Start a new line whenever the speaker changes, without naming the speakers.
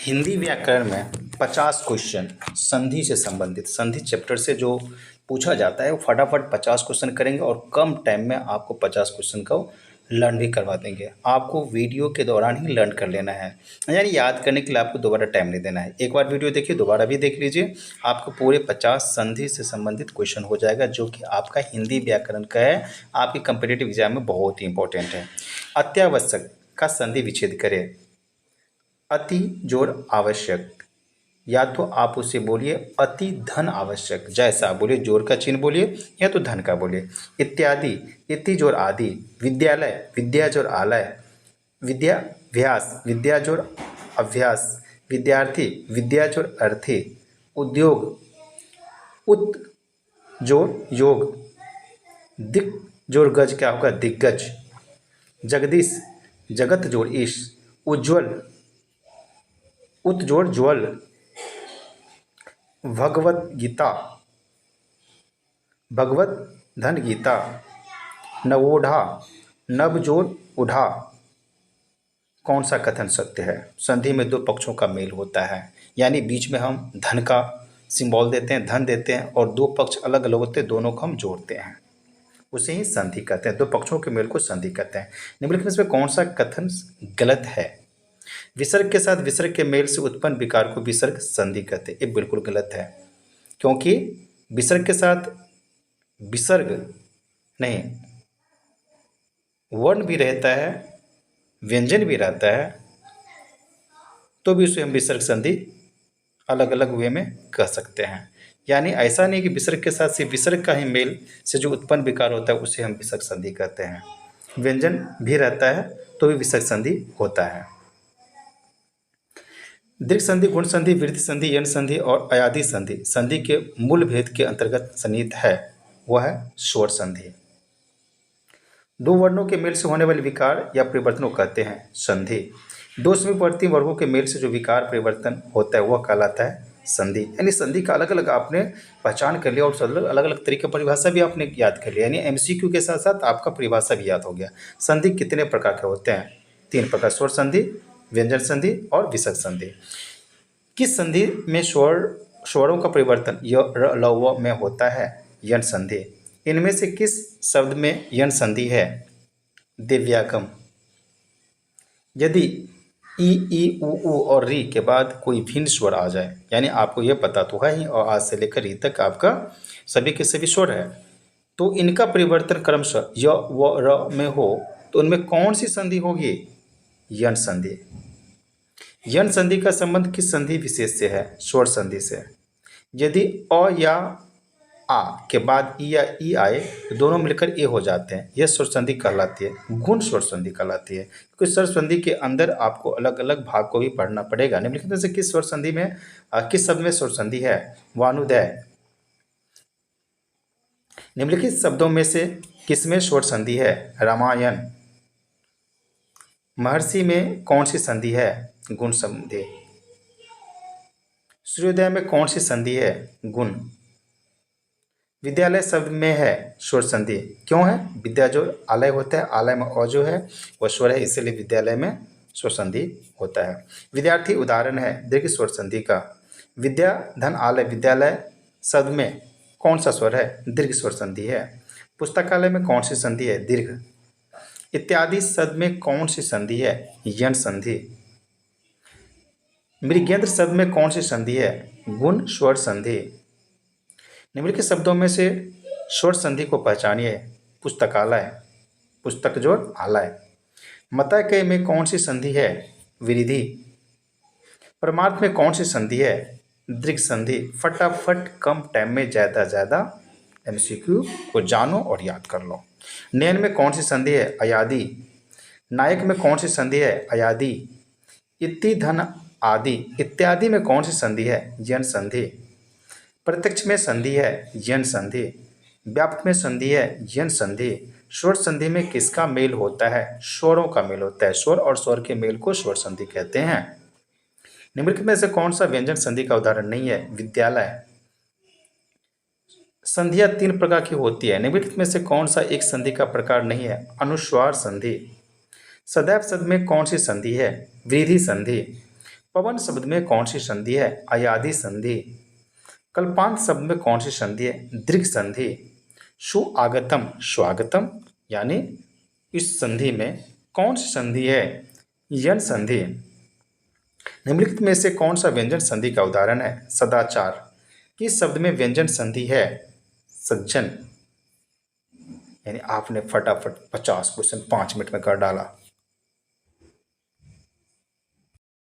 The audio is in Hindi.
हिंदी व्याकरण में 50 क्वेश्चन संधि से संबंधित संधि चैप्टर से जो पूछा जाता है वो फटाफट 50 क्वेश्चन करेंगे और कम टाइम में आपको 50 क्वेश्चन को लर्न भी करवा देंगे। आपको वीडियो के दौरान ही लर्न कर लेना है, यानी याद करने के लिए आपको दोबारा टाइम नहीं देना है। एक बार वीडियो देखिए, दोबारा भी देख लीजिए, आपको पूरे 50 संधि से संबंधित क्वेश्चन हो जाएगा, जो कि आपका हिंदी व्याकरण का है, आपके कम्पिटिटिव एग्जाम में बहुत ही इंपॉर्टेंट है। अत्यावश्यक का संधि विच्छेद करें। अति जोड़ आवश्यक, या तो आप उसे बोलिए अति धन आवश्यक, जैसा बोलिए जोड़ का चिन्ह बोलिए या तो धन का बोलिए। इत्यादि, इति जोड़ आदि। विद्यालय, विद्या जोड़ आलय। विद्याभ्यास, विद्या जोड़ अभ्यास। विद्यार्थी, विद्या जोड़ अर्थी। उद्योग, उत जोड़ योग। दिक जोड़ गज क्या होगा, दिग्गज। जगदीश, जगत जोड़ ईश। उज्ज्वल, उत जोड़ ज्वल। भगवत गीता, भगवत धन गीता। नवोढ़ा, नव जोड़ उढ़ा। कौन सा कथन सत्य है? संधि में दो पक्षों का मेल होता है, यानी बीच में हम धन का सिंबल देते हैं, धन देते हैं, और दो पक्ष अलग अलग होते हैं, दोनों को हम जोड़ते हैं, उसे ही संधि कहते हैं। दो पक्षों के मेल को संधि कहते हैं। निम्नलिखित में से कौन सा कथन गलत है? विसर्ग के साथ विसर्ग के मेल से उत्पन्न विकार को विसर्ग संधि कहते हैं। ये बिल्कुल गलत है, क्योंकि विसर्ग के साथ विसर्ग नहीं, वर्ण भी रहता है, व्यंजन भी रहता है, तो भी उसे हम विसर्ग संधि अलग अलग वे में कह सकते हैं। यानी ऐसा नहीं कि विसर्ग के साथ सिर्फ विसर्ग का ही मेल से जो उत्पन्न विकार होता है उसे हम विसर्ग संधि कहते हैं। व्यंजन भी रहता है तो भी विसर्ग संधि होता है। दीर्घ संधि, गुण संधि, वृद्धि संधि, यण संधि और अयादि संधि संधि के मूल भेद के अंतर्गत सन्निहित है, वह है स्वर संधि। दो वर्णों के मेल से होने वाले विकार या परिवर्तन को कहते हैं संधि। दो समीपवर्ती वर्गों के मेल से जो विकार परिवर्तन होता है वह कहलाता है संधि। यानी संधि का अलग अलग आपने पहचान कर लिया और अलग अलग तरीके परिभाषा भी आपने याद कर लिया, यानी एमसीक्यू के साथ साथ आपका परिभाषा भी याद हो गया। संधि कितने प्रकार के होते हैं? 3 प्रकार, स्वर संधि, व्यंजन संधि और विसर्ग संधि। किस संधि में स्वरों का परिवर्तन य, र, ल, व में होता है? यण संधि। इनमें से किस शब्द में यण संधि है? दिव्यागम। यदि ई उ और री के बाद कोई भिन्न स्वर आ जाए, यानी आपको यह पता तो है ही और आज से लेकर री तक आपका सभी के सभी स्वर है, तो इनका परिवर्तन क्रमशः य, व, र में हो तो उनमें कौन सी संधि होगी? यण संधि। यण संधि का संबंध किस संधि विशेष से है? स्वर संधि से। यदि अ या आ के बाद ई या ई आए तो दोनों मिलकर ए हो जाते हैं, यह स्वर संधि कहलाती है। गुण स्वर संधि कहलाती है, क्योंकि स्वर संधि के अंदर आपको अलग अलग भाग को भी पढ़ना पड़ेगा। निम्नलिखित में से किस स्वर संधि में किस शब्द में स्वर संधि है? वानुदय। निम्नलिखित शब्दों में से किसमें स्वर संधि है? रामायण। महर्षि में कौन सी संधि है? गुण संधि। सूर्योदय में कौन सी संधि है? गुण। विद्यालय शब्द में है स्वर संधि, क्यों है? विद्या जो आलय होता है, आलय में अ जो है वह स्वर है, इसलिए विद्यालय में स्वर संधि होता है। विद्यार्थी उदाहरण है दीर्घ स्वर संधि का। विद्या धन आलय, विद्यालय शब्द में कौन सा स्वर है? दीर्घ स्वर संधि है। पुस्तकालय में कौन सी संधि है? दीर्घ। इत्यादि शब्द में कौन सी संधि है? यण संधि। मृगयंत्र शब्द में कौन सी संधि है? गुण स्वर संधि। निम्नलिखित शब्दों में से स्वर संधि को पहचानिए। पुस्तकालय, पुस्तक जोड़ आलय। मतयकय में कौन सी संधि है? विरिधि। परमार्थ में कौन सी संधि है? दीर्घ संधि। फटाफट कम टाइम में ज़्यादा एमसीक्यू को जानो और याद कर लो। नयन में कौन सी संधि है? अयादि। नायक में कौन सी संधि है? अयादि। इति धन आदि इत्यादि में कौन सी संधि है? यण संधि। प्रत्यक्ष में संधि है? यण संधि। व्याप्त में संधि है? यण संधि। स्वर संधि में किसका मेल होता है? स्वरों का मेल होता है। स्वर और स्वर के मेल को स्वर संधि कहते हैं। निम्नलिखित में से कौन सा व्यंजन संधि का उदाहरण नहीं है? विद्यालय। संधियां 3 प्रकार की होती है, निम्नलिखित में से कौन सा एक संधि का प्रकार नहीं है? अनुस्वार संधि। सदैव शब्द में कौन सी संधि है? वृद्धि संधि। पवन शब्द में कौन सी संधि है? अयादि संधि। कल्पांत शब्द में कौन सी संधि है? दीर्घ संधि। सुआगतम स्वागतम यानी इस संधि में कौन सी संधि है? यन संधि। निम्नलिखित में से कौन सा व्यंजन संधि का उदाहरण है? सदाचार। किस शब्द में व्यंजन संधि है? सज्जन। यानी आपने फटाफट 50 क्वेश्चन 5 मिनट में कर डाला।